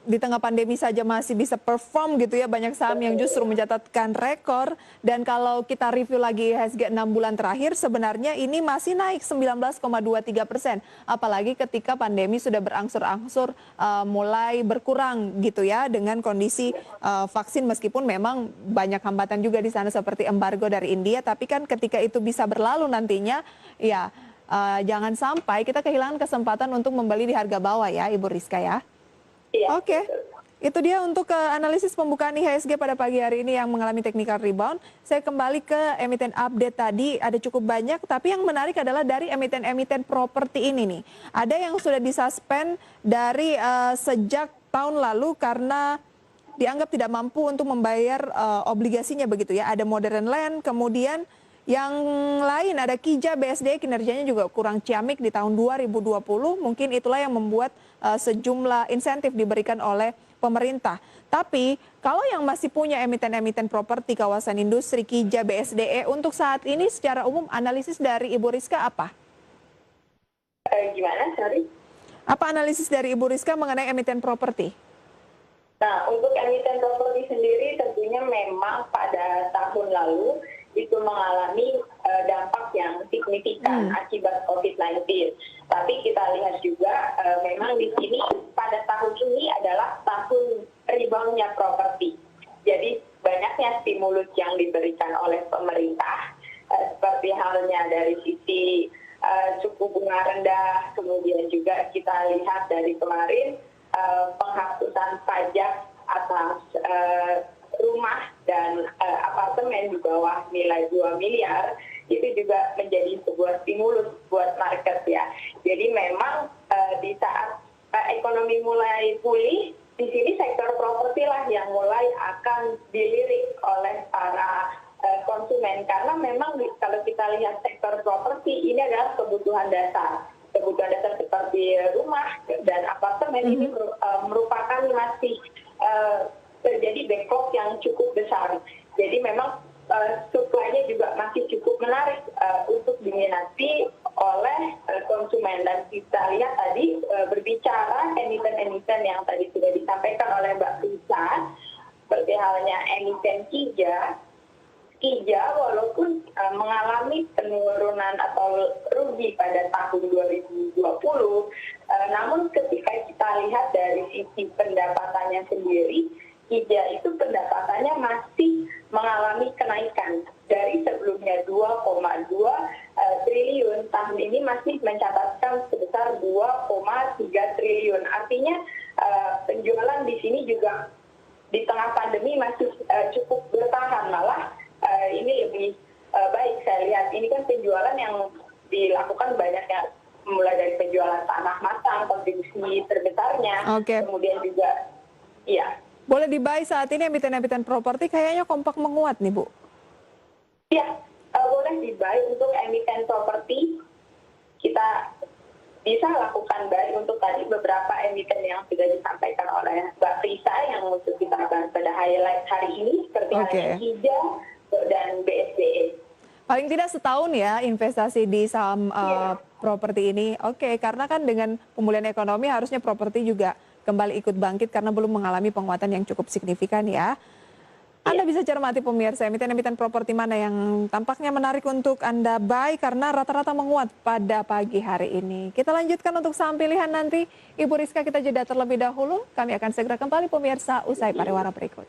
di tengah pandemi saja masih bisa perform gitu ya, banyak saham yang justru mencatatkan rekor. Dan kalau kita review lagi IHSG 6 bulan terakhir, sebenarnya ini masih naik 19,23%. Apalagi ketika pandemi sudah berangsur-angsur mulai berkurang gitu ya, dengan kondisi vaksin, meskipun memang banyak hambatan juga di sana seperti embargo dari India. Tapi kan ketika itu bisa berlalu nantinya, ya jangan sampai kita kehilangan kesempatan untuk membeli di harga bawah ya Ibu Rizka ya. Oke, itu dia untuk analisis pembukaan IHSG pada pagi hari ini yang mengalami technical rebound. Saya kembali ke emiten update tadi, ada cukup banyak, tapi yang menarik adalah dari emiten-emiten properti ini nih. Ada yang sudah disuspend dari sejak tahun lalu karena dianggap tidak mampu untuk membayar obligasinya begitu ya. Ada Modern Land, kemudian yang lain ada Kija BSD, kinerjanya juga kurang ciamik di tahun 2020. Mungkin itulah yang membuat sejumlah insentif diberikan oleh pemerintah. Tapi kalau yang masih punya emiten-emiten properti kawasan industri Kija BSDE untuk saat ini secara umum analisis dari Ibu Rizka apa? Gimana, sorry? Apa analisis dari Ibu Rizka mengenai emiten properti? Nah, untuk emiten properti sendiri tentunya memang pada tahun lalu itu mengalami dampak yang signifikan akibat COVID-19. Tapi kita lihat juga memang di sini pada tahun ini adalah tahun reboundnya properti. Jadi banyaknya stimulus yang diberikan oleh pemerintah, seperti halnya dari sisi suku bunga rendah, kemudian juga kita lihat dari kemarin penghapusan pajak atas rumah dan apartemen di bawah nilai 2 miliar itu juga menjadi sebuah stimulus buat market ya. Jadi memang di saat ekonomi mulai pulih, di sini sektor properti lah yang mulai akan dilirik oleh para konsumen, karena memang kalau kita lihat sektor properti ini adalah kebutuhan dasar seperti rumah dan apartemen ini merupakan masih terjadi backlog yang cukup besar. Jadi memang supply-nya juga masih cukup menarik untuk diminati oleh konsumen. Dan kita lihat tadi berbicara emiten-emiten yang tadi sudah disampaikan oleh Mbak Risa, seperti halnya emiten Kija walaupun mengalami penurunan atau rugi pada tahun 2020, namun ketika kita lihat dari sisi pendapatannya sendiri, Kija itu pendapatannya masih mengalami kenaikan dari sebelumnya 2,2 triliun, tahun ini masih mencatatkan sebesar 2,3 triliun. Artinya penjualan di sini juga di tengah pandemi masih cukup bertahan, malah ini lebih baik saya lihat. Ini kan penjualan yang dilakukan banyaknya, mulai dari penjualan tanah matang, kontribusi terbesarnya, kemudian juga, ya. Boleh dibuy saat ini emiten-emiten properti kayaknya kompak menguat nih, Bu. Iya, boleh dibuy untuk emiten properti. Kita bisa lakukan buy untuk tadi beberapa emiten yang sudah disampaikan oleh Mbak Risa yang untuk kita bahas pada highlight hari ini, seperti halnya Kija dan BSBE. Paling tidak setahun ya investasi di saham properti ini. Karena kan dengan pemulihan ekonomi harusnya properti juga kembali ikut bangkit karena belum mengalami penguatan yang cukup signifikan ya. Anda bisa cermati pemirsa, emiten-emiten properti mana yang tampaknya menarik untuk Anda buy karena rata-rata menguat pada pagi hari ini. Kita lanjutkan untuk saham pilihan nanti. Ibu Rizka, kita jeda terlebih dahulu. Kami akan segera kembali pemirsa usai pariwara berikut.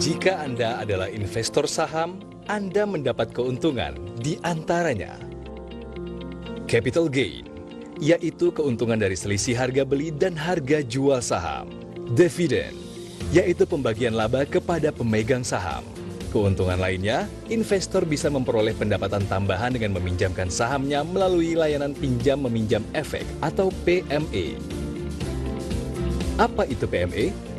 Jika Anda adalah investor saham, Anda mendapat keuntungan di antaranya capital gain, yaitu keuntungan dari selisih harga beli dan harga jual saham. Dividen, yaitu pembagian laba kepada pemegang saham. Keuntungan lainnya, investor bisa memperoleh pendapatan tambahan dengan meminjamkan sahamnya melalui layanan pinjam meminjam efek atau PME. Apa itu PME?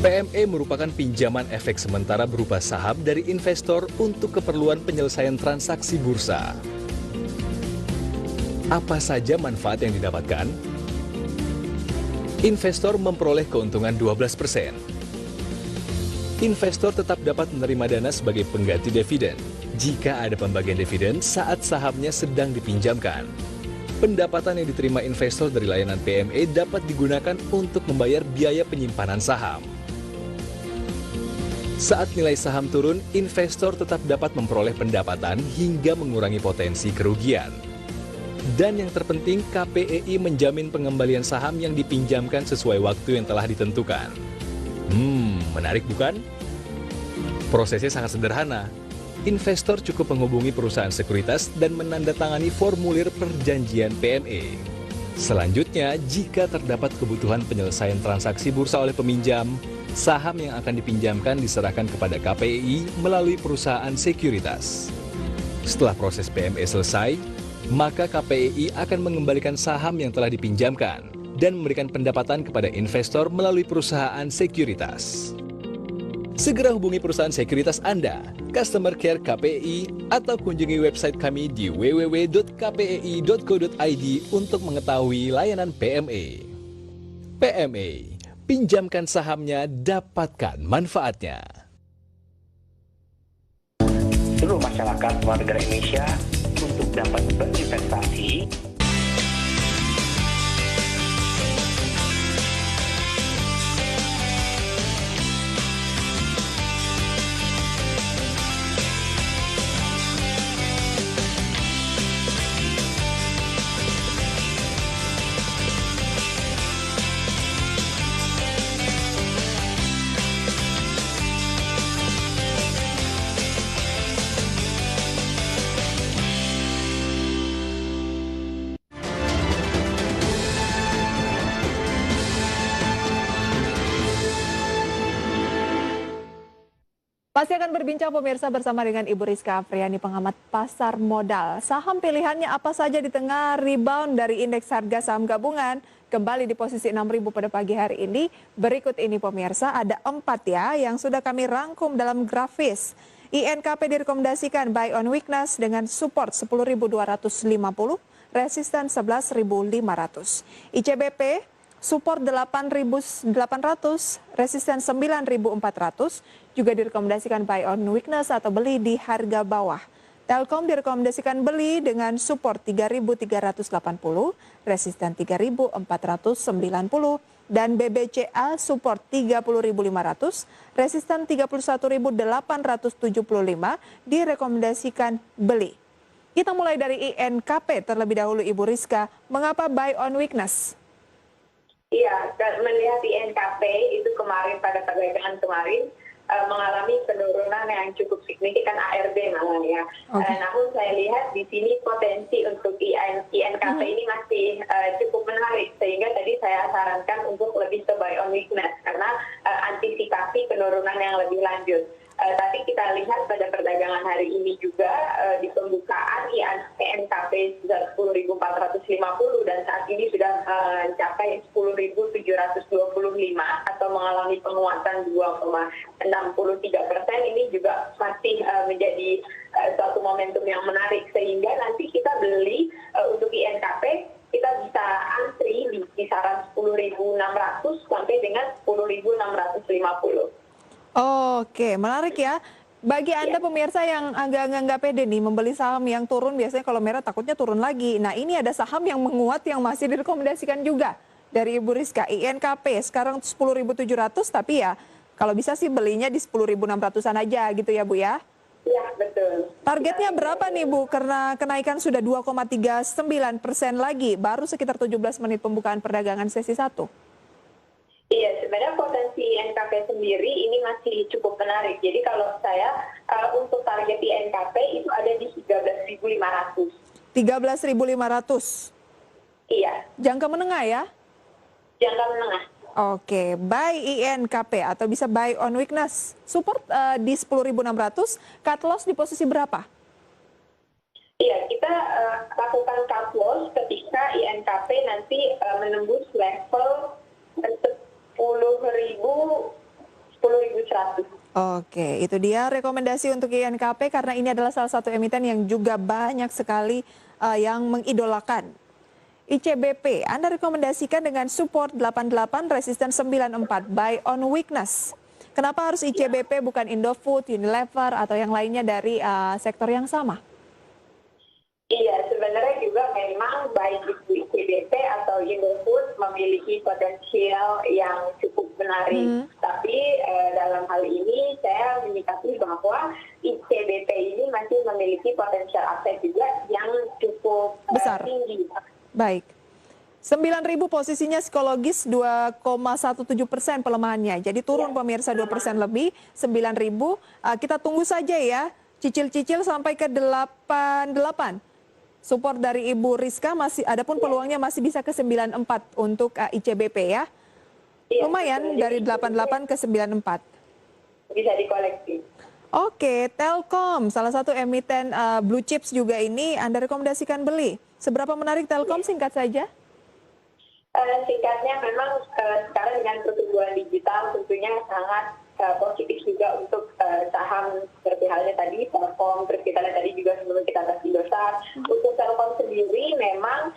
PME merupakan pinjaman efek sementara berupa saham dari investor untuk keperluan penyelesaian transaksi bursa. Apa saja manfaat yang didapatkan? Investor memperoleh keuntungan 12%. Investor tetap dapat menerima dana sebagai pengganti dividen jika ada pembagian dividen saat sahamnya sedang dipinjamkan. Pendapatan yang diterima investor dari layanan PME dapat digunakan untuk membayar biaya penyimpanan saham. Saat nilai saham turun, investor tetap dapat memperoleh pendapatan hingga mengurangi potensi kerugian. Dan yang terpenting, KPEI menjamin pengembalian saham yang dipinjamkan sesuai waktu yang telah ditentukan. Menarik bukan? Prosesnya sangat sederhana. Investor cukup menghubungi perusahaan sekuritas dan menandatangani formulir perjanjian PME. Selanjutnya, jika terdapat kebutuhan penyelesaian transaksi bursa oleh peminjam, saham yang akan dipinjamkan diserahkan kepada KPEI melalui perusahaan sekuritas. Setelah proses PME selesai, maka KPEI akan mengembalikan saham yang telah dipinjamkan dan memberikan pendapatan kepada investor melalui perusahaan sekuritas. Segera hubungi perusahaan sekuritas Anda, customer care KPEI, atau kunjungi website kami di www.kpei.co.id untuk mengetahui layanan PME. PME, pinjamkan sahamnya, dapatkan manfaatnya. Seluruh masyarakat warga Indonesia untuk dapat berinvestasi. Masih akan berbincang pemirsa bersama dengan Ibu Rizka Afriani, pengamat pasar modal. Saham pilihannya apa saja di tengah rebound dari indeks harga saham gabungan? kembali di posisi 6.000 pada pagi hari ini. Berikut ini pemirsa, ada 4 ya yang sudah kami rangkum dalam grafis. INKP direkomendasikan buy on weakness dengan support 10.250, resisten 11.500. ICBP support 8.800, resisten 9.400, juga direkomendasikan buy on weakness atau beli di harga bawah. Telkom direkomendasikan beli dengan support 3.380, resisten 3.490, dan BBCA support 30.500, resisten 31.875, direkomendasikan beli. Kita mulai dari INKP terlebih dahulu, Ibu Rizka. Mengapa buy on weakness? Iya, melihat INKP itu kemarin pada perdagangan kemarin mengalami penurunan yang cukup signifikan ARB malah ya. Namun saya lihat di sini potensi untuk INKP ini masih cukup menarik, sehingga tadi saya sarankan untuk lebih ke buy on weakness karena antisipasi penurunan yang lebih lanjut. Tapi kita lihat pada perdagangan hari ini juga di pembukaan INKP 10.450 dan saat ini sudah mencapai 10.725 atau mengalami penguatan 2,63%. Ini juga masih menjadi suatu momentum yang menarik, sehingga nanti kita beli untuk INKP kita bisa antri di kisaran 10.600 sampai dengan 10.650. Oke, menarik ya. Bagi Anda pemirsa yang agak nggak pede nih membeli saham yang turun, biasanya kalau merah takutnya turun lagi. Nah, ini ada saham yang menguat yang masih direkomendasikan juga dari Ibu Rizka. INKP sekarang 10.700, tapi ya kalau bisa sih belinya di 10.600-an aja gitu ya Bu ya. Iya, betul. Targetnya berapa nih Bu? Karena kenaikan sudah 2,39% lagi, baru sekitar 17 menit pembukaan perdagangan sesi 1. Iya, sebenarnya potensi INKP sendiri ini masih cukup menarik. Jadi kalau saya untuk target INKP itu ada di 13.500. 13.500? Iya. Jangka menengah ya? Jangka menengah. Oke, buy INKP atau bisa buy on weakness. Support di 10.600, cut loss di posisi berapa? Iya, kita lakukan cut loss ketika INKP nanti menembus level 10.100. Oke, itu dia rekomendasi untuk INKP karena ini adalah salah satu emiten yang juga banyak sekali yang mengidolakan. ICBP, Anda rekomendasikan dengan support 88, resisten 94, buy on weakness. Kenapa harus ICBP bukan Indofood, Unilever, atau yang lainnya dari sektor yang sama? Iya, sebenarnya juga memang baik itu ICBP atau Indofood memiliki potensial yang cukup menarik. Tapi dalam hal ini saya menyikapi bahwa ICBP ini masih memiliki potensial aset juga yang cukup besar, tinggi. Baik. 9.000 posisinya psikologis 2,17% pelemahannya. Jadi turun pemirsa 2% lebih, 9.000. Kita tunggu saja ya, cicil-cicil sampai ke 88. Support dari Ibu Rizka masih, adapun peluangnya masih bisa ke 94 untuk ICBP ya. Lumayan dari 88 ke 94. Bisa dikoleksi. Oke, Telkom salah satu emiten blue chips juga ini Anda rekomendasikan beli. Seberapa menarik Telkom, singkat saja? Singkatnya memang sekarang dengan pertumbuhan digital tentunya sangat positif juga untuk saham seperti halnya tadi Telkom, terus kita lihat tadi juga sebelum kita bahas Indosat. Untuk Telkom sendiri memang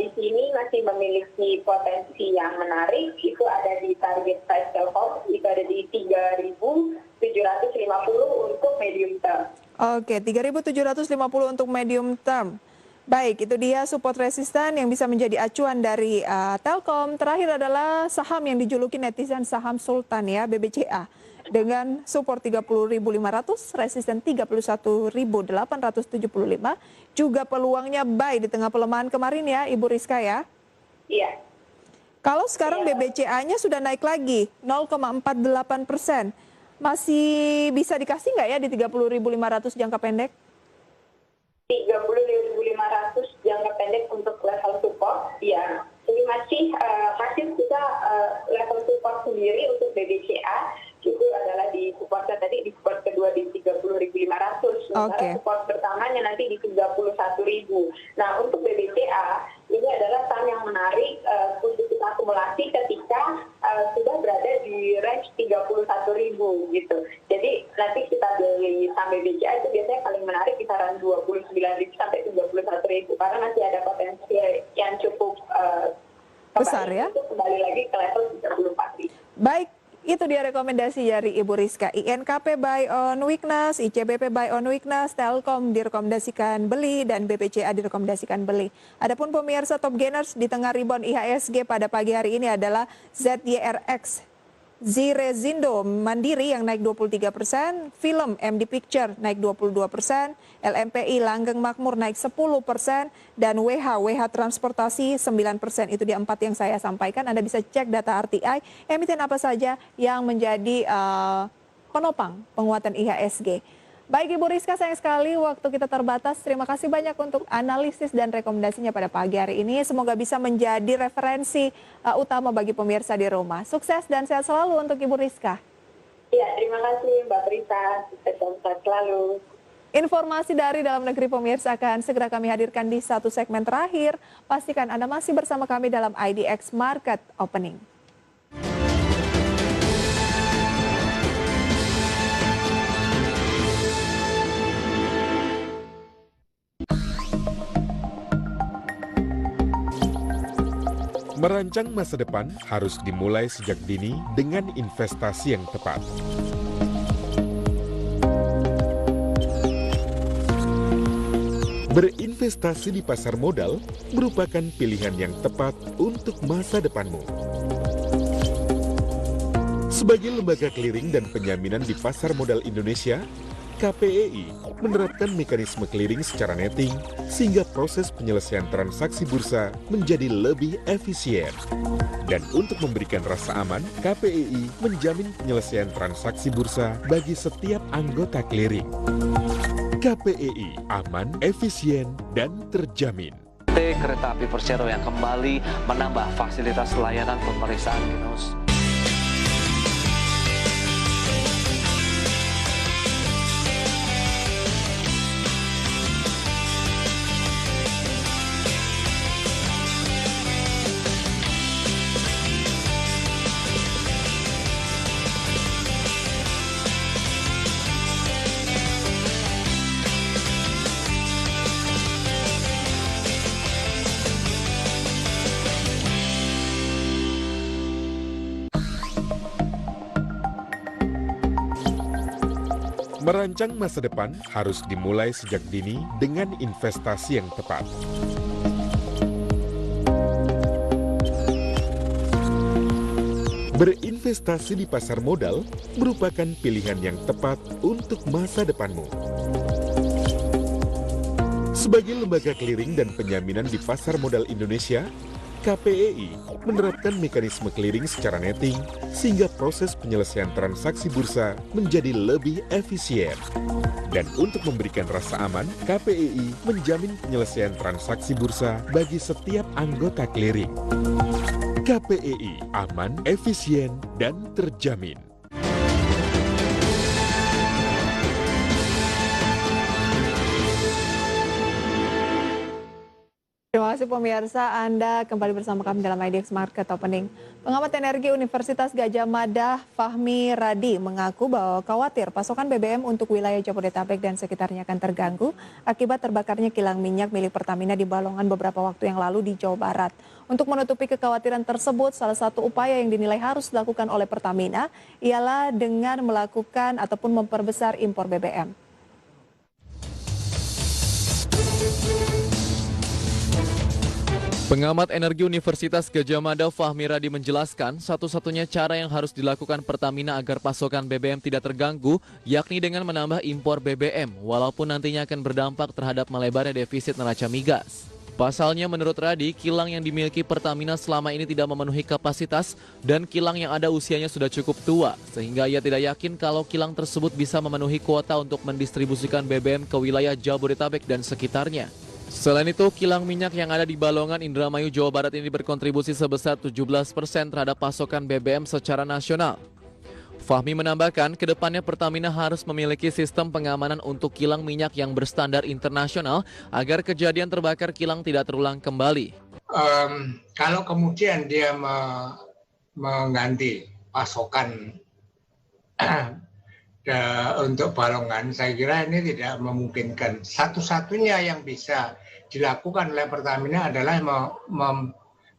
di sini masih memiliki potensi yang menarik. Itu ada di target price Telkom, itu ada di 3.750 untuk medium term. Oke, 3.750 untuk medium term. Baik, itu dia support resisten yang bisa menjadi acuan dari Telkom. Terakhir adalah saham yang dijuluki netizen saham sultan ya, BBCA. Dengan support 30.500, resisten 31.875. Juga peluangnya buy di tengah pelemahan kemarin ya, Ibu Rizka ya? Iya. Kalau sekarang BBCA-nya sudah naik lagi, 0,48%. Masih bisa dikasih nggak ya di 30.500 jangka pendek? 30.500 jangka pendek untuk level support, ya. Ini masih kita level support sendiri untuk BBCA itu adalah di supportnya tadi di support kedua di 30.500. Sementara support pertamanya nanti di 31.000. Nah, untuk BBCA ini adalah saham yang menarik untuk gitu. Jadi nanti kita beli saham BBCA itu biasanya paling menarik kisaran 29.000 sampai 31.000 karena masih ada potensi yang cukup besar ya. Itu kembali lagi ke level 34.000. Baik, itu dia rekomendasi dari Ibu Rizka. INKP buy on weakness, ICBP buy on weakness, Telkom direkomendasikan beli, dan BPCA direkomendasikan beli. Adapun pemirsa top gainers di tengah rebound IHSG pada pagi hari ini adalah ZYRX, Zirezindo Mandiri yang naik 23%, Film MD Picture naik 22%, LMPI Langgeng Makmur naik 10%, dan WH Transportasi 9%. Itu dia 4 yang saya sampaikan. Anda bisa cek data RTI, emiten apa saja yang menjadi penopang penguatan IHSG. Baik Ibu Rizka, sayang sekali waktu kita terbatas. Terima kasih banyak untuk analisis dan rekomendasinya pada pagi hari ini. Semoga bisa menjadi referensi utama bagi pemirsa di rumah. Sukses dan sehat selalu untuk Ibu Rizka. Iya, terima kasih Mbak Rita. Sukses dan sehat selalu. Informasi dari dalam negeri pemirsa akan segera kami hadirkan di satu segmen terakhir. Pastikan Anda masih bersama kami dalam IDX Market Opening. Merancang masa depan harus dimulai sejak dini dengan investasi yang tepat. Berinvestasi di pasar modal merupakan pilihan yang tepat untuk masa depanmu. Sebagai lembaga clearing dan penyaminan di pasar modal Indonesia, KPEI menerapkan mekanisme clearing secara netting sehingga proses penyelesaian transaksi bursa menjadi lebih efisien. Dan untuk memberikan rasa aman, KPEI menjamin penyelesaian transaksi bursa bagi setiap anggota clearing. KPEI aman, efisien, dan terjamin. Kereta api Persero yang kembali menambah fasilitas layanan pemeriksaan genos. Merancang masa depan harus dimulai sejak dini dengan investasi yang tepat. Berinvestasi di pasar modal merupakan pilihan yang tepat untuk masa depanmu. Sebagai lembaga clearing dan penyaminan di pasar modal Indonesia, KPEI menerapkan mekanisme clearing secara netting sehingga proses penyelesaian transaksi bursa menjadi lebih efisien. Dan untuk memberikan rasa aman, KPEI menjamin penyelesaian transaksi bursa bagi setiap anggota clearing. KPEI aman, efisien, dan terjamin. Terima kasih pemirsa, Anda kembali bersama kami dalam IDX Market Opening. Pengamat energi Universitas Gadjah Mada Fahmi Radi mengaku bahwa khawatir pasokan BBM untuk wilayah Jabodetabek dan sekitarnya akan terganggu akibat terbakarnya kilang minyak milik Pertamina di Balongan beberapa waktu yang lalu di Jawa Barat. Untuk menutupi kekhawatiran tersebut, salah satu upaya yang dinilai harus dilakukan oleh Pertamina ialah dengan melakukan ataupun memperbesar impor BBM. Pengamat energi Universitas Gadjah Mada Fahmi Radi menjelaskan, satu-satunya cara yang harus dilakukan Pertamina agar pasokan BBM tidak terganggu, yakni dengan menambah impor BBM, walaupun nantinya akan berdampak terhadap melebarnya defisit neraca migas. Pasalnya menurut Radi, kilang yang dimiliki Pertamina selama ini tidak memenuhi kapasitas dan kilang yang ada usianya sudah cukup tua, sehingga ia tidak yakin kalau kilang tersebut bisa memenuhi kuota untuk mendistribusikan BBM ke wilayah Jabodetabek dan sekitarnya. Selain itu, kilang minyak yang ada di Balongan, Indramayu, Jawa Barat ini berkontribusi sebesar 17% terhadap pasokan BBM secara nasional. Fahmi menambahkan, kedepannya Pertamina harus memiliki sistem pengamanan untuk kilang minyak yang berstandar internasional agar kejadian terbakar kilang tidak terulang kembali. Kalau kemudian dia mengganti pasokan untuk Balongan, saya kira ini tidak memungkinkan. Satu-satunya yang bisa dilakukan oleh Pertamina adalah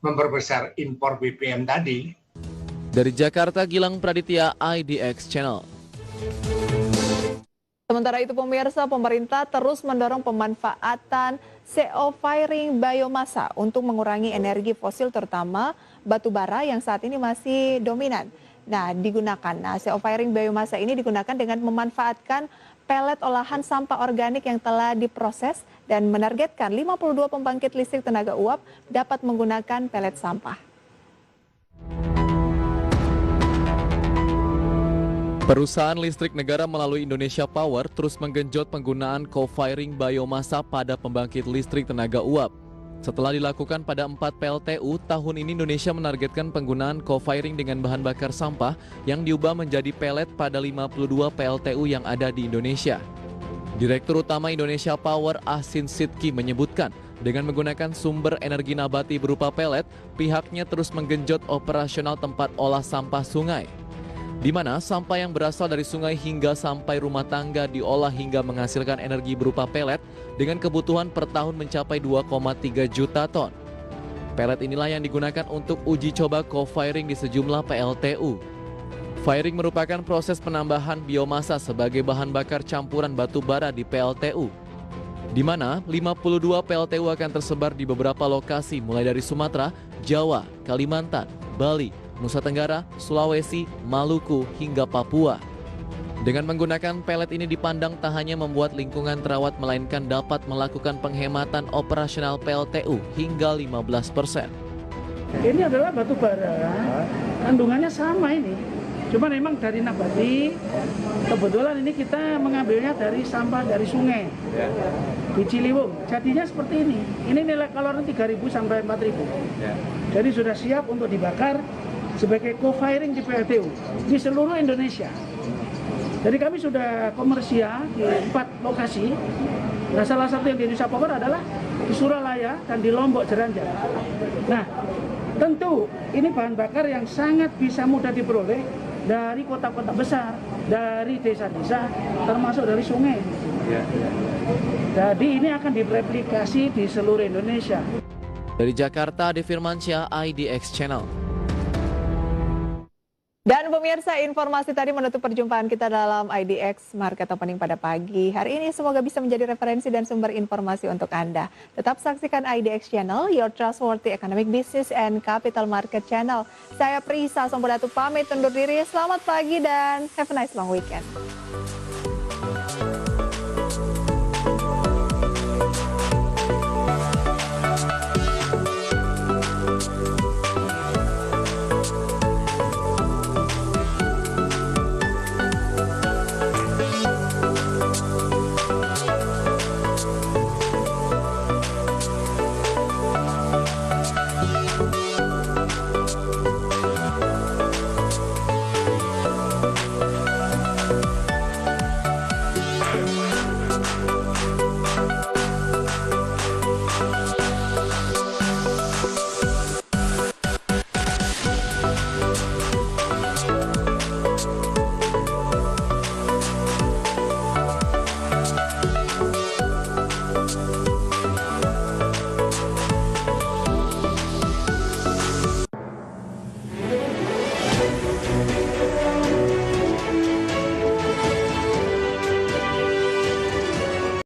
memperbesar impor BBM tadi. Dari Jakarta, Gilang Praditya, IDX Channel. Sementara itu pemirsa, pemerintah terus mendorong pemanfaatan CO firing biomasa untuk mengurangi energi fosil terutama batu bara yang saat ini masih dominan. CO firing biomasa ini digunakan dengan memanfaatkan pelet olahan sampah organik yang telah diproses dan menargetkan 52 pembangkit listrik tenaga uap dapat menggunakan pelet sampah. Perusahaan listrik negara melalui Indonesia Power terus menggenjot penggunaan co-firing biomasa pada pembangkit listrik tenaga uap. Setelah dilakukan pada 4 PLTU, tahun ini Indonesia menargetkan penggunaan co-firing dengan bahan bakar sampah yang diubah menjadi pelet pada 52 PLTU yang ada di Indonesia. Direktur Utama Indonesia Power Asin Sidki menyebutkan, dengan menggunakan sumber energi nabati berupa pelet, pihaknya terus menggenjot operasional tempat olah sampah sungai, di mana sampah yang berasal dari sungai hingga sampai rumah tangga diolah hingga menghasilkan energi berupa pelet dengan kebutuhan per tahun mencapai 2,3 juta ton. Pelet inilah yang digunakan untuk uji coba co-firing di sejumlah PLTU. Firing merupakan proses penambahan biomasa sebagai bahan bakar campuran batu bara di PLTU, di mana 52 PLTU akan tersebar di beberapa lokasi mulai dari Sumatera, Jawa, Kalimantan, Bali, Nusa Tenggara, Sulawesi, Maluku, hingga Papua. Dengan menggunakan pelet ini dipandang tak hanya membuat lingkungan terawat, melainkan dapat melakukan penghematan operasional PLTU hingga 15%. Ini adalah batu bara, kandungannya sama ini. Cuma memang dari nabati, kebetulan ini kita mengambilnya dari sampah dari sungai di Ciliwung. Jadinya seperti ini. Ini nilai kalori 3.000 sampai 4.000. Jadi sudah siap untuk dibakar sebagai co-firing di PLTU di seluruh Indonesia. Jadi kami sudah komersial di 4 lokasi. Nah, salah satu yang di Indonesia Power adalah di Suralaya dan di Lombok Jeranjang. Nah, tentu ini bahan bakar yang sangat bisa mudah diperoleh dari kota-kota besar, dari desa-desa, termasuk dari sungai. Jadi ini akan direplikasi di seluruh Indonesia. Dari Jakarta, Ade Firmansyah, IDX Channel. Dan pemirsa, informasi tadi menutup perjumpaan kita dalam IDX Market Opening pada pagi hari ini. Semoga bisa menjadi referensi dan sumber informasi untuk Anda. Tetap saksikan IDX Channel, your trustworthy economic business and capital market channel. Saya Prisa Sombodatu pamit undur diri. Selamat pagi dan have a nice long weekend.